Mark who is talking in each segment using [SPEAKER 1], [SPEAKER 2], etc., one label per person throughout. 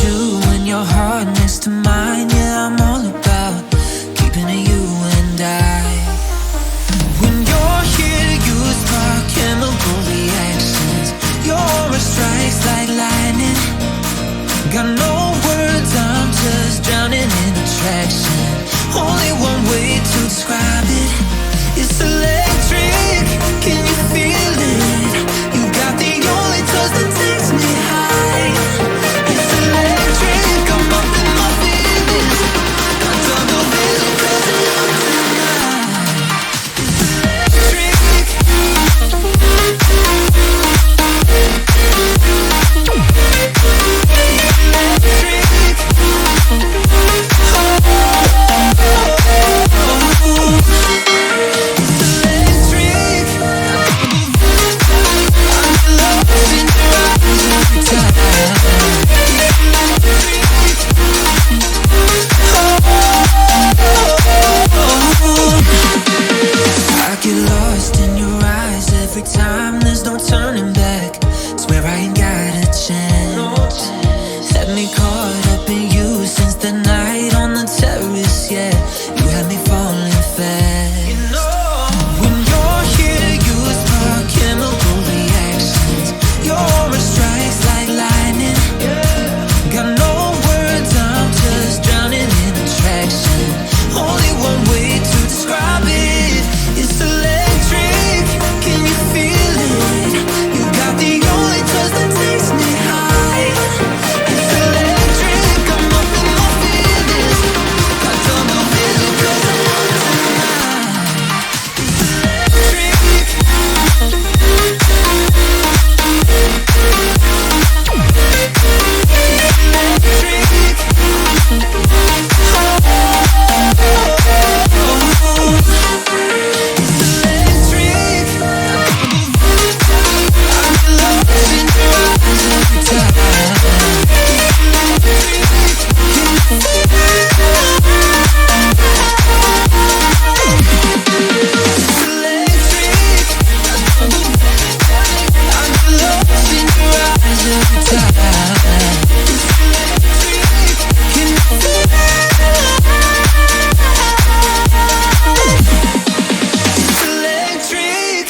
[SPEAKER 1] you and your heart next to mine. Yeah, I'm all about keeping it you and I. When you're here, you spark chemical reactions. Your aura strikes like lightning. Got no words, I'm just drowning in attraction. Only one way to describe it. It's electric, can you feel it? You got the only touch that takes me high. It's electric, I'm up in my feelings. Got double vision 'cause I'm up tonight. It's electric. I get lost in your eyes every time, there's no turning back. Swear I ain't got a chance. Had me caught up in you since the night on the terrace, yeah. You had me falling fast. When you're here, you spark chemical reactions. Your aura strikes like lightning. Got no words, I'm just drowning in attraction. Only one way to describe it. It's electric, can you feel it? You got the only touch that takes me high. It's electric, I'm up in my feelings. Got double vision 'cause I'm up tonight. It's electric.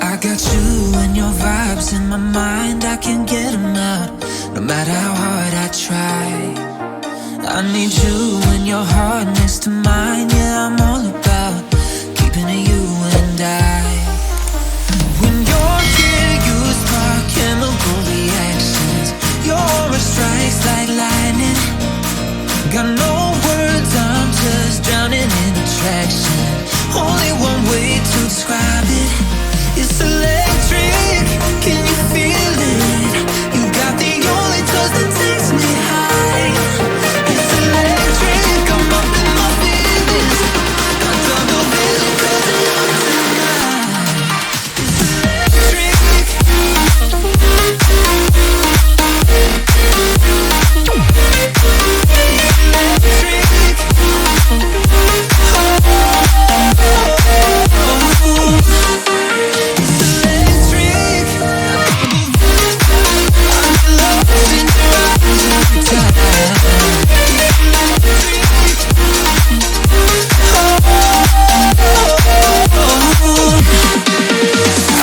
[SPEAKER 1] I got you and your vibes in my mind, I can't get them out, no matter how hard I try. I need you and your heart next to mine, yeah, I'm all about keeping it you and I. When you're here, you spark chemical reactions. Your aura strikes like lightning. Got no words, I'm just drowning in attraction. Only one way to describe it. It's electric, can you feel it? You got the only touch that takes me high. It's electric, I'm up in my feelings. Got double vision 'cause I'm up tonight. It's electric.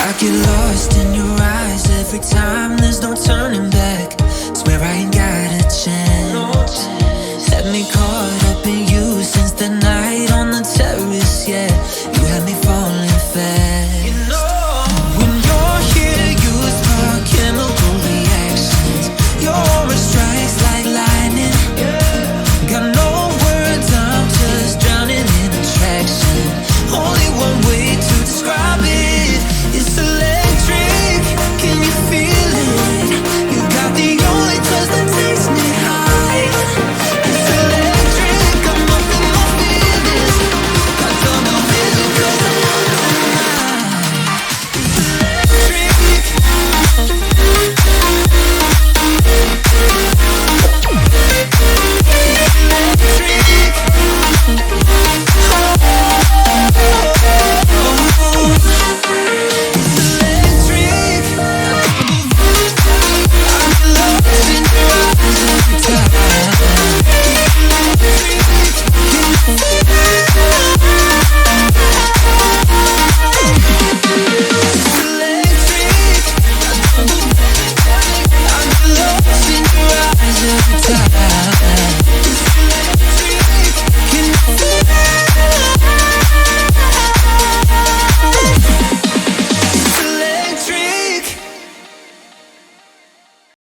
[SPEAKER 1] I get lost in your eyes every time, there's no turning back. Swear I ain't got a chance. Let me call